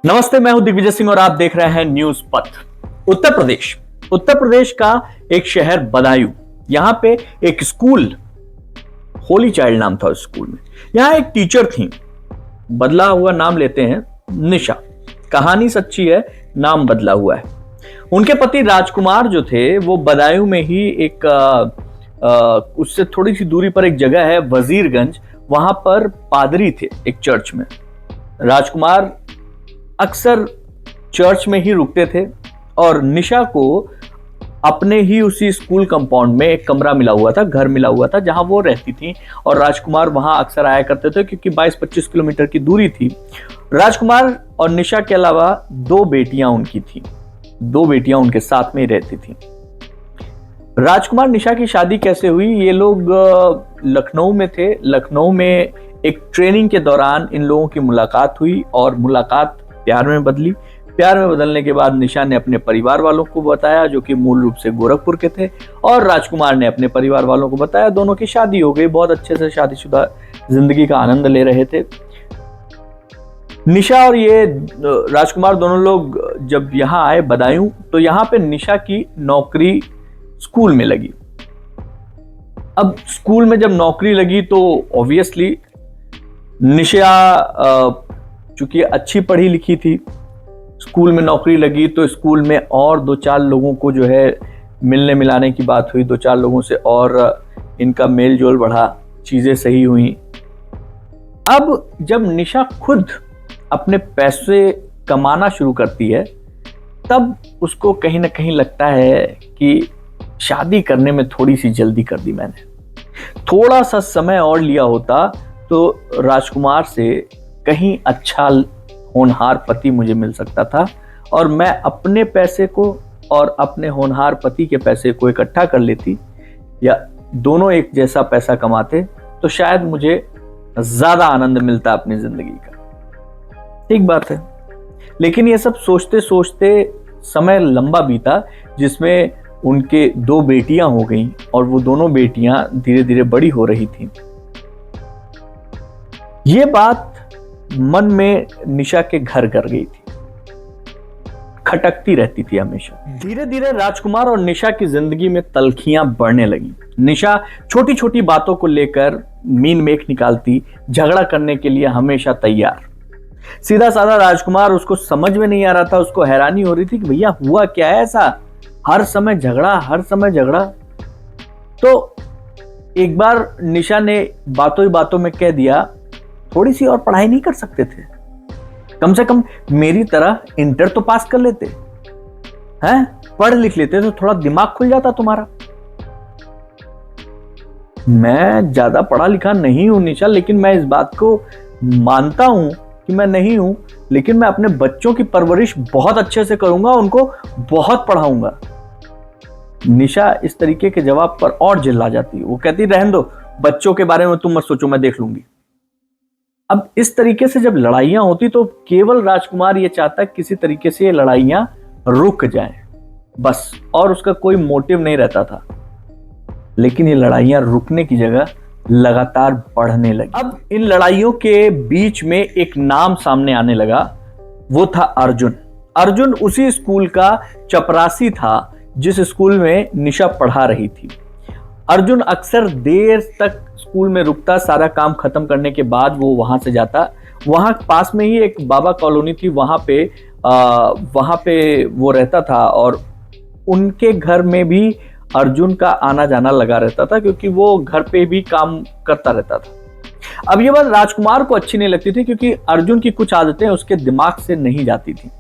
नमस्ते, मैं हूं दिग्विजय सिंह और आप देख रहे हैं न्यूज पथ। उत्तर प्रदेश का एक शहर बदायूं, यहां पे एक स्कूल, होली चाइल्ड नाम था उस स्कूल में। यहां एक टीचर थी, बदला हुआ नाम लेते हैं निशा। कहानी सच्ची है, नाम बदला हुआ है। उनके पति राजकुमार जो थे वो बदायूं में ही एक उससे थोड़ी सी दूरी पर एक जगह है वजीरगंज, वहां पर पादरी थे एक चर्च में। राजकुमार अक्सर चर्च में ही रुकते थे और निशा को अपने ही उसी स्कूल कंपाउंड में एक कमरा मिला हुआ था, घर मिला हुआ था जहां वो रहती थी और राजकुमार वहां अक्सर आया करते थे क्योंकि 22-25 किलोमीटर की दूरी थी। राजकुमार और निशा के अलावा दो बेटियां उनकी थी, दो बेटियां उनके साथ में ही रहती थी। राजकुमार निशा की शादी कैसे हुई? ये लोग लखनऊ में थे। लखनऊ में एक ट्रेनिंग के दौरान इन लोगों की मुलाकात हुई और मुलाकात प्यार में बदली। प्यार में बदलने के बाद निशा ने अपने परिवार वालों को बताया, जो कि मूल रूप से गोरखपुर के थे, और राजकुमार ने अपने परिवार वालों को बताया। दोनों की शादी हो गई, बहुत अच्छे से शादीशुदा जिंदगी का आनंद ले रहे थे। निशा और ये राजकुमार दोनों लोग जब यहाँ आए बदायूं, तो यहाँ पे निशा की नौकरी स्कूल में लगी। अब स्कूल में जब नौकरी लगी तो ऑब्वियसली निशा चूंकि अच्छी पढ़ी लिखी थी, स्कूल में नौकरी लगी तो स्कूल में और 2-4 लोगों को जो है मिलने मिलाने की बात हुई, 2-4 लोगों से और इनका मेल जोल बढ़ा, चीजें सही हुई। अब जब निशा खुद अपने पैसे कमाना शुरू करती है, तब उसको कहीं ना कहीं लगता है कि शादी करने में थोड़ी सी जल्दी कर दी मैंने। थोड़ा सा समय और लिया होता तो राजकुमार से कहीं अच्छा होनहार पति मुझे मिल सकता था और मैं अपने पैसे को और अपने होनहार पति के पैसे को इकट्ठा कर लेती, या दोनों एक जैसा पैसा कमाते, तो शायद मुझे ज्यादा आनंद मिलता अपनी जिंदगी का। ठीक बात है, लेकिन ये सब सोचते सोचते समय लंबा बीता, जिसमें उनके 2 बेटियां हो गईं और वो दोनों बेटियां धीरे धीरे बड़ी हो रही थीं। ये बात मन में निशा के घर कर गई थी, खटकती रहती थी हमेशा। धीरे धीरे राजकुमार और निशा की जिंदगी में तल्खियां बढ़ने लगी। निशा छोटी छोटी बातों को लेकर मीन मेख निकालती, झगड़ा करने के लिए हमेशा तैयार। सीधा साधा राजकुमार, उसको समझ में नहीं आ रहा था, उसको हैरानी हो रही थी कि भैया हुआ क्या है ऐसा, हर समय झगड़ा, हर समय झगड़ा। तो एक बार निशा ने बातों ही बातों में कह दिया, थोड़ी सी और पढ़ाई नहीं कर सकते थे? कम से कम मेरी तरह इंटर तो पास कर लेते हैं, पढ़ लिख लेते तो थोड़ा दिमाग खुल जाता तुम्हारा। मैं ज्यादा पढ़ा लिखा नहीं हूं निशा, लेकिन मैं इस बात को मानता हूं कि मैं नहीं हूं, लेकिन मैं अपने बच्चों की परवरिश बहुत अच्छे से करूंगा, उनको बहुत पढ़ाऊंगा। निशा इस तरीके के जवाब पर और चिल्ला जाती। वो कहती, रहने दो, बच्चों के बारे में तुम मत सोचो, मैं देख लूंगी। अब इस तरीके से जब लड़ाइयां होती तो केवल राजकुमार ये चाहता किसी तरीके से ये लड़ाइयां रुक जाएं, बस, और उसका कोई मोटिव नहीं रहता था। लेकिन ये लड़ाइयां रुकने की जगह लगातार बढ़ने लगी। अब इन लड़ाइयों के बीच में एक नाम सामने आने लगा, वो था अर्जुन। अर्जुन उसी स्कूल का चपरासी था जिस स्कूल में निशा पढ़ा रही थी। अर्जुन अक्सर देर तक स्कूल में रुकता, सारा काम खत्म करने के बाद वो वहां से जाता। वहां पास में ही एक बाबा कॉलोनी थी, वहां पे वो रहता था और उनके घर में भी अर्जुन का आना जाना लगा रहता था, क्योंकि वो घर पे भी काम करता रहता था। अब ये बात राजकुमार को अच्छी नहीं लगती थी, क्योंकि अर्जुन की कुछ आदतें उसके दिमाग से नहीं जाती थी।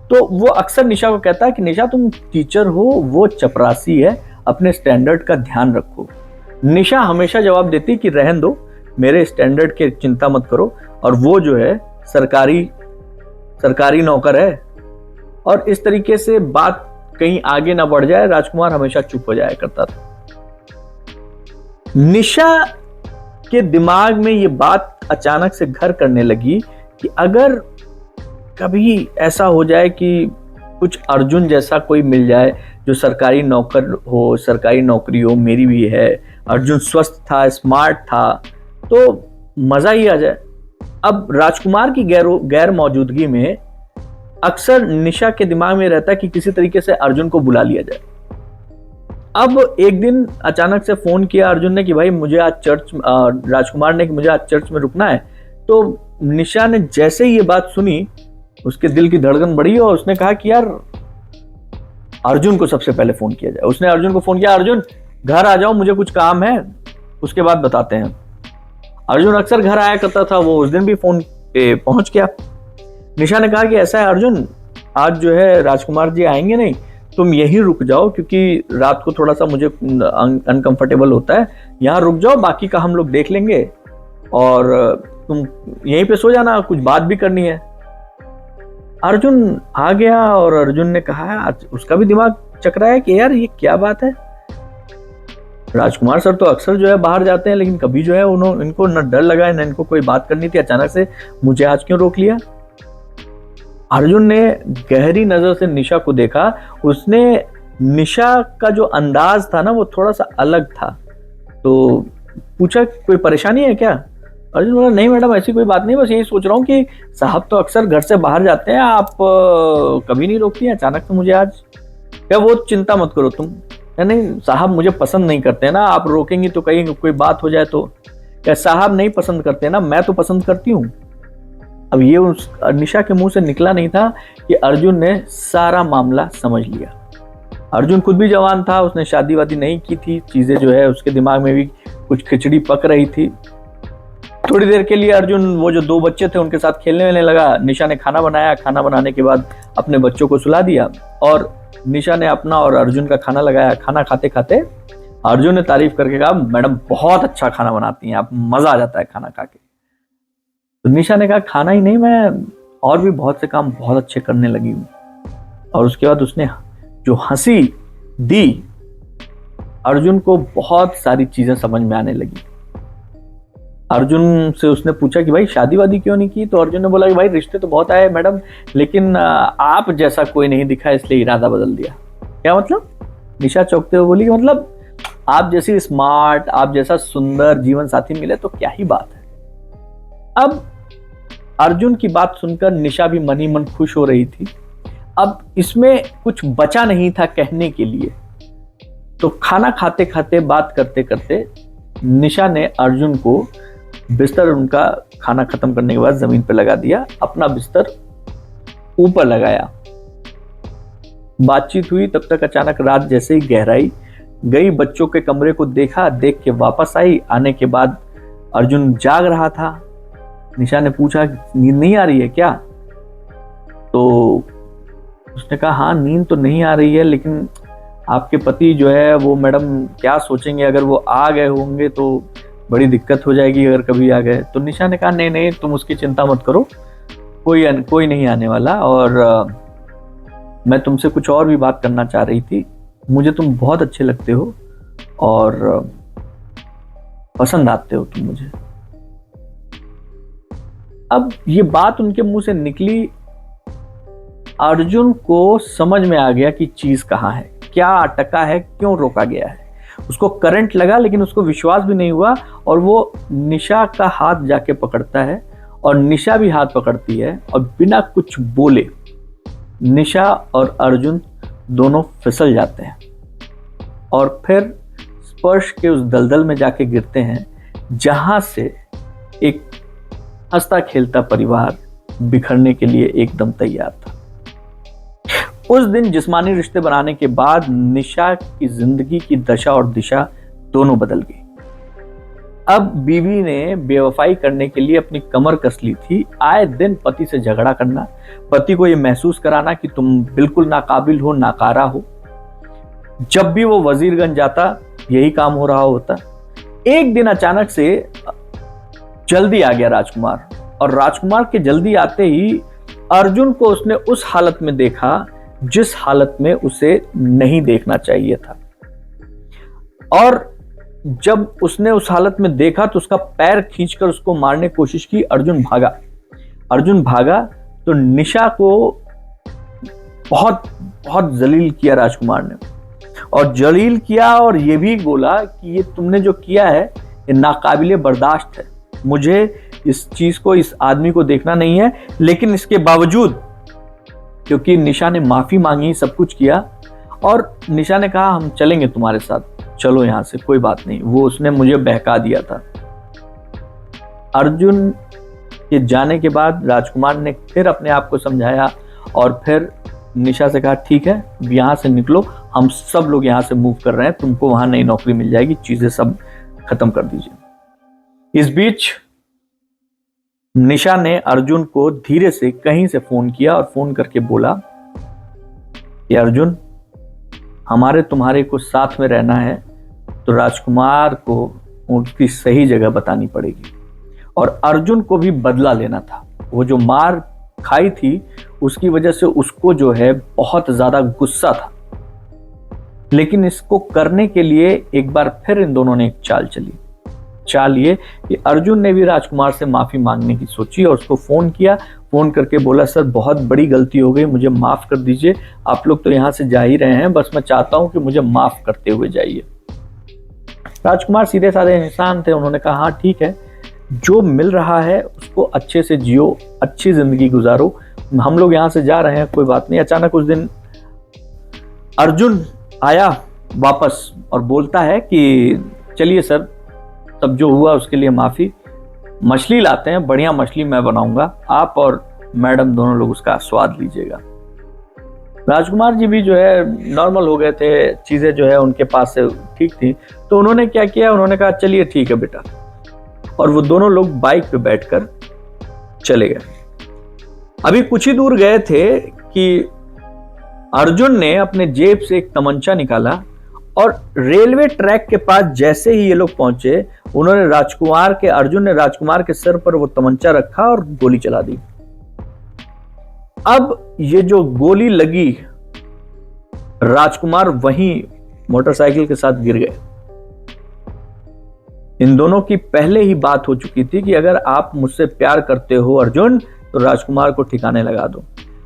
तो वो अक्सर निशा को कहता है कि निशा, तुम टीचर हो, वो चपरासी है, अपने स्टैंडर्ड का ध्यान रखो। निशा हमेशा जवाब देती कि रहन दो, मेरे स्टैंडर्ड की चिंता मत करो, और वो जो है सरकारी नौकर है। और इस तरीके से बात कहीं आगे ना बढ़ जाए, राजकुमार हमेशा चुप हो जाया करता था। निशा के दिमाग में ये बात अचानक से घर करने लगी कि अगर कभी ऐसा हो जाए कि कुछ अर्जुन जैसा कोई मिल जाए जो सरकारी नौकर हो, सरकारी नौकरी हो, मेरी भी है, अर्जुन स्वस्थ था, स्मार्ट था, तो मजा ही आ जाए। अब राजकुमार की गैर मौजूदगी में अक्सर निशा के दिमाग में रहता है कि किसी तरीके से अर्जुन को बुला लिया जाए। अब एक दिन अचानक से फोन किया अर्जुन ने कि भाई मुझे आज राजकुमार ने कि मुझे आज चर्च में रुकना है। तो निशा ने जैसे ही ये बात सुनी उसके दिल की धड़कन बढ़ी और उसने कहा कि यार अर्जुन को सबसे पहले फोन किया जाए। उसने अर्जुन को फोन किया, अर्जुन घर आ जाओ, मुझे कुछ काम है, उसके बाद बताते हैं। अर्जुन अक्सर घर आया करता था, वो उस दिन भी फोन पे पहुंच गया। निशा ने कहा कि ऐसा है अर्जुन, आज जो है राजकुमार जी आएंगे नहीं, तुम यहीं रुक जाओ क्योंकि रात को थोड़ा सा मुझे अनकंफर्टेबल होता है, यहाँ रुक जाओ, बाकी का हम लोग देख लेंगे और तुम यहीं पे सो जाना, कुछ बात भी करनी है। अर्जुन आ गया और अर्जुन ने कहा, आज उसका भी दिमाग चकरा है कि यार ये क्या बात है, राजकुमार सर तो अक्सर जो है बाहर जाते हैं, लेकिन कभी जो है इनको न डर लगा है न इनको कोई बात करनी थी, अचानक से मुझे आज क्यों रोक लिया। अर्जुन ने गहरी नजर से निशा को देखा। उसने निशा का जो अंदाज था ना वो थोड़ा सा अलग था, तो पूछा कोई परेशानी है क्या। अर्जुन बोला नहीं मैडम ऐसी कोई बात नहीं, बस यही सोच रहा हूँ कि साहब तो अक्सर घर से बाहर जाते हैं, आप कभी नहीं रोकती हैं, अचानक से मुझे आज। क्या वो चिंता मत करो तुम, नहीं साहब मुझे पसंद नहीं करते ना, आप रोकेंगी तो कहीं कोई बात हो जाए तो। क्या साहब नहीं पसंद करते ना, मैं तो पसंद करती हूँ। अब ये उस निशा के मुंह से निकला नहीं था कि अर्जुन ने सारा मामला समझ लिया। अर्जुन खुद भी जवान था, उसने शादी वादी नहीं की थी, चीजें जो है उसके दिमाग में भी कुछ खिचड़ी पक रही थी। थोड़ी देर के लिए अर्जुन वो जो 2 बच्चे थे उनके साथ खेलने वेलने लगा। निशा ने खाना बनाया, खाना बनाने के बाद अपने बच्चों को सुला दिया और निशा ने अपना और अर्जुन का खाना लगाया। खाना खाते खाते अर्जुन ने तारीफ करके कहा, मैडम बहुत अच्छा खाना बनाती हैं आप, मजा आ जाता है खाना खा के। तो निशा ने कहा खाना ही नहीं, मैं और भी बहुत से काम बहुत अच्छे करने लगी हूँ। और उसके बाद उसने जो हंसी दी, अर्जुन को बहुत सारी चीजें समझ में आने लगी। अर्जुन से उसने पूछा कि भाई शादी वादी क्यों नहीं की। तो अर्जुन ने बोला कि भाई रिश्ते तो बहुत आए मैडम, लेकिन आप जैसा कोई नहीं दिखा इसलिए इरादा बदल दिया। क्या मतलब। निशा चौंकते हुए बोली कि मतलब आप जैसी स्मार्ट, आप जैसा सुंदर जीवन साथी मिले तो क्या ही बात है। अब अर्जुन की बात सुनकर निशा भी मन ही मन खुश हो रही थी। अब इसमें कुछ बचा नहीं था कहने के लिए। तो खाना खाते खाते बात करते करते निशा ने अर्जुन को बिस्तर, उनका खाना खत्म करने के बाद जमीन पर लगा दिया, अपना बिस्तर ऊपर लगाया। बातचीत हुई तब तक अचानक रात जैसे ही गहराई गई। बच्चों के कमरे को देखा, देख के वापस आई। आने के बाद अर्जुन जाग रहा था। निशा ने पूछा नींद नहीं आ रही है क्या। तो उसने कहा हाँ नींद तो नहीं आ रही है, लेकिन आपके पति जो है वो मैडम क्या सोचेंगे, अगर वो आ गए होंगे तो बड़ी दिक्कत हो जाएगी अगर कभी आ गए। तो निशा ने कहा नहीं नहीं तुम उसकी चिंता मत करो, कोई नहीं आने वाला। और मैं तुमसे कुछ और भी बात करना चाह रही थी, मुझे तुम बहुत अच्छे लगते हो और पसंद आते हो तुम मुझे। अब ये बात उनके मुंह से निकली, अर्जुन को समझ में आ गया कि चीज कहां है, क्या अटका है, क्यों रोका गया है। उसको करंट लगा लेकिन उसको विश्वास भी नहीं हुआ और वो निशा का हाथ जाके पकड़ता है और निशा भी हाथ पकड़ती है और बिना कुछ बोले निशा और अर्जुन दोनों फिसल जाते हैं और फिर स्पर्श के उस दलदल में जाके गिरते हैं जहां से एक हंसता खेलता परिवार बिखरने के लिए एकदम तैयार था। उस दिन जिस्मानी रिश्ते बनाने के बाद निशा की जिंदगी की दशा और दिशा दोनों बदल गई। अब बीवी ने बेवफाई करने के लिए अपनी कमर कस ली थी। आए दिन पति से झगड़ा करना, पति को यह महसूस कराना कि तुम बिल्कुल नाकाबिल हो, नाकारा हो। जब भी वो वजीरगंज जाता यही काम हो रहा होता। एक दिन अचानक से जल्दी आ गया राजकुमार और राजकुमार के जल्दी आते ही अर्जुन को उसने उस हालत में देखा जिस हालत में उसे नहीं देखना चाहिए था। और जब उसने उस हालत में देखा तो उसका पैर खींचकर उसको मारने की कोशिश की। अर्जुन भागा तो निशा को बहुत बहुत जलील किया राजकुमार ने, और जलील किया और ये भी बोला कि ये तुमने जो किया है ये नाकाबिले बर्दाश्त है, मुझे इस चीज को, इस आदमी को देखना नहीं है। लेकिन इसके बावजूद क्योंकि निशा ने माफी मांगी, सब कुछ किया और निशा ने कहा हम चलेंगे तुम्हारे साथ, चलो यहां से, कोई बात नहीं, वो उसने मुझे बहका दिया था। अर्जुन के जाने के बाद राजकुमार ने फिर अपने आप को समझाया और फिर निशा से कहा ठीक है यहां से निकलो, हम सब लोग यहां से मूव कर रहे हैं, तुमको वहां नई नौकरी मिल जाएगी, चीजें सब खत्म कर दीजिए। इस बीच निशा ने अर्जुन को धीरे से कहीं से फोन किया और फोन करके बोला कि अर्जुन, हमारे तुम्हारे को साथ में रहना है तो राजकुमार को उसकी सही जगह बतानी पड़ेगी। और अर्जुन को भी बदला लेना था, वो जो मार खाई थी उसकी वजह से उसको जो है बहुत ज्यादा गुस्सा था। लेकिन इसको करने के लिए एक बार फिर इन दोनों ने एक चाल चली। चाल ये कि अर्जुन ने भी राजकुमार से माफी मांगने की सोची और उसको फोन किया, फोन करके बोला सर बहुत बड़ी गलती हो गई, मुझे माफ कर दीजिए, आप लोग तो यहां से जा ही रहे हैं, बस मैं चाहता हूं कि मुझे माफ करते हुए जाइए। राजकुमार सीधे साधे इंसान थे, उन्होंने कहा हाँ ठीक है, जो मिल रहा है उसको अच्छे से जियो, अच्छी जिंदगी गुजारो, हम लोग यहां से जा रहे हैं, कोई बात नहीं। अचानक उस दिन अर्जुन आया वापस और बोलता है कि चलिए सर, तब जो हुआ उसके लिए माफी, मछली लाते हैं, बढ़िया मछली मैं बनाऊंगा, आप और मैडम दोनों लोग उसका स्वाद लीजिएगा। राजकुमार जी भी जो है नॉर्मल हो गए थे, चीजें जो है उनके पास से ठीक थी, तो उन्होंने क्या किया, उन्होंने कहा चलिए ठीक है बेटा, और वो दोनों लोग बाइक पे बैठकर चले गए। अभी कुछ ही दूर गए थे कि अर्जुन ने अपने जेब से एक तमंचा निकाला और रेलवे ट्रैक के पास जैसे ही ये लोग पहुंचे, अर्जुन ने राजकुमार के सर पर वो तमंचा रखा और गोली चला दी। अब ये जो गोली लगी, राजकुमार वहीं मोटरसाइकिल के साथ गिर गए। इन दोनों की पहले ही बात हो चुकी थी कि अगर आप मुझसे प्यार करते हो अर्जुन, तो राजकुमार को ठिकाने लगा दो।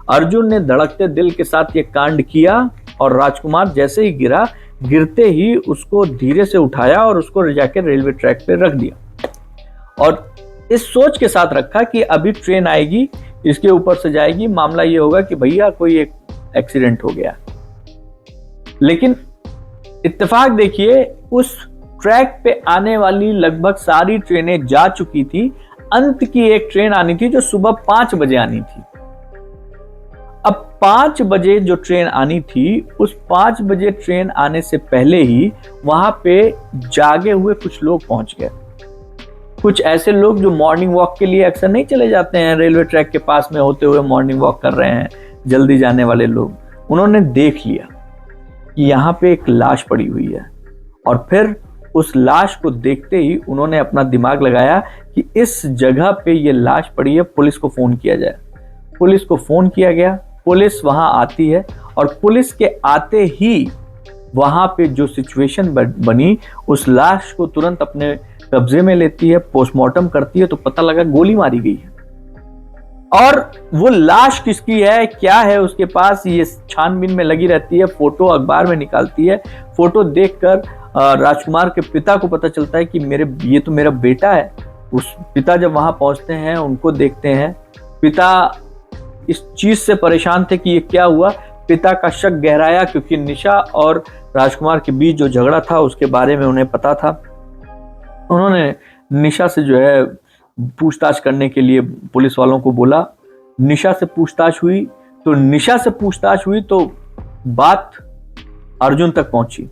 अर्जुन ने धड़कते दिल के साथ ये कांड किया और राजकुमार जैसे ही गिरा, गिरते ही उसको धीरे से उठाया और उसको ले जाकर रेलवे ट्रैक पे रख दिया और इस सोच के साथ रखा कि अभी ट्रेन आएगी, इसके ऊपर से जाएगी, मामला ये होगा कि भैया कोई एक एक्सीडेंट हो गया। लेकिन इत्तेफाक देखिए, उस ट्रैक पे आने वाली लगभग सारी ट्रेनें जा चुकी थी, अंत की एक ट्रेन आनी थी जो सुबह 5 बजे आनी थी। अब 5 बजे जो ट्रेन आनी थी, उस 5 बजे ट्रेन आने से पहले ही वहां पे जागे हुए कुछ लोग पहुंच गए। कुछ ऐसे लोग जो मॉर्निंग वॉक के लिए अक्सर नहीं चले जाते हैं, रेलवे ट्रैक के पास में होते हुए मॉर्निंग वॉक कर रहे हैं, जल्दी जाने वाले लोग, उन्होंने देख लिया कि यहाँ पे एक लाश पड़ी हुई है और फिर उस लाश को देखते ही उन्होंने अपना दिमाग लगाया कि इस जगह पे ये लाश पड़ी है, पुलिस को फोन किया जाए। पुलिस को फोन किया गया, पुलिस वहां आती है और पुलिस के आते ही वहां पे जो सिचुएशन बनी, उस लाश को तुरंत अपने कब्जे में लेती है, पोस्टमार्टम करती है, तो पता लगा गोली मारी गई है। और वो लाश किसकी है, क्या है उसके पास, ये छानबीन में लगी रहती है, फोटो अखबार में निकालती है। फोटो देखकर राजकुमार के पिता को पता चलता है कि ये तो मेरा बेटा है। उस पिता जब वहां पहुंचते हैं, उनको देखते हैं, पिता इस चीज से परेशान थे कि ये क्या हुआ। पिता का शक गहराया क्योंकि निशा और राजकुमार के बीच जो झगड़ा था उसके बारे में उन्हें पता था। उन्होंने निशा से जो है पूछताछ करने के लिए पुलिस वालों को बोला। निशा से पूछताछ हुई तो बात अर्जुन तक पहुंची।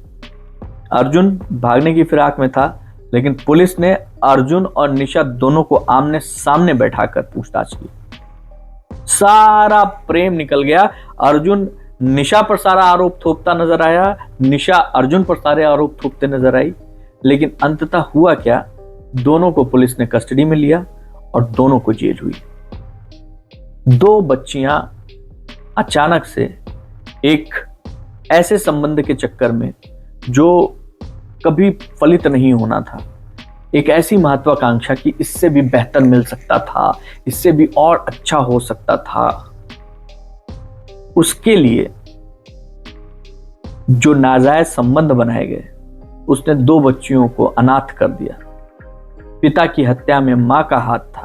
अर्जुन भागने की फिराक में था, लेकिन पुलिस ने अर्जुन और निशा दोनों को आमने सामने बैठाकर पूछताछ की। सारा प्रेम निकल गया। अर्जुन निशा पर सारा आरोप थोपता नजर आया, निशा अर्जुन पर सारे आरोप थोपते नजर आई। लेकिन अंततः हुआ क्या, दोनों को पुलिस ने कस्टडी में लिया और दोनों को जेल हुई। 2 बच्चियां अचानक से एक ऐसे संबंध के चक्कर में जो कभी फलित नहीं होना था, एक ऐसी महत्वाकांक्षा कि इससे भी बेहतर मिल सकता था, इससे भी और अच्छा हो सकता था, उसके लिए जो नाजायज संबंध बनाए गए, उसने 2 बच्चियों को अनाथ कर दिया। पिता की हत्या में मां का हाथ था।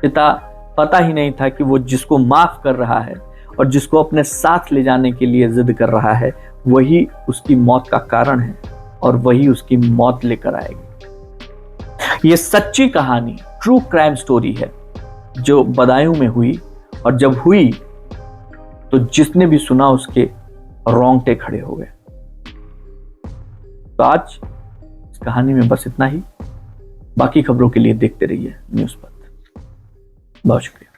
पिता पता ही नहीं था कि वो जिसको माफ कर रहा है और जिसको अपने साथ ले जाने के लिए जिद कर रहा है, वही उसकी मौत का कारण है और वही उसकी मौत लेकर आएगी। ये सच्ची कहानी, ट्रू क्राइम स्टोरी है जो बदायूं में हुई, और जब हुई तो जिसने भी सुना उसके रोंगटे खड़े हो गए। तो आज इस कहानी में बस इतना ही। बाकी खबरों के लिए देखते रहिए न्यूज़ पथ। बहुत शुक्रिया।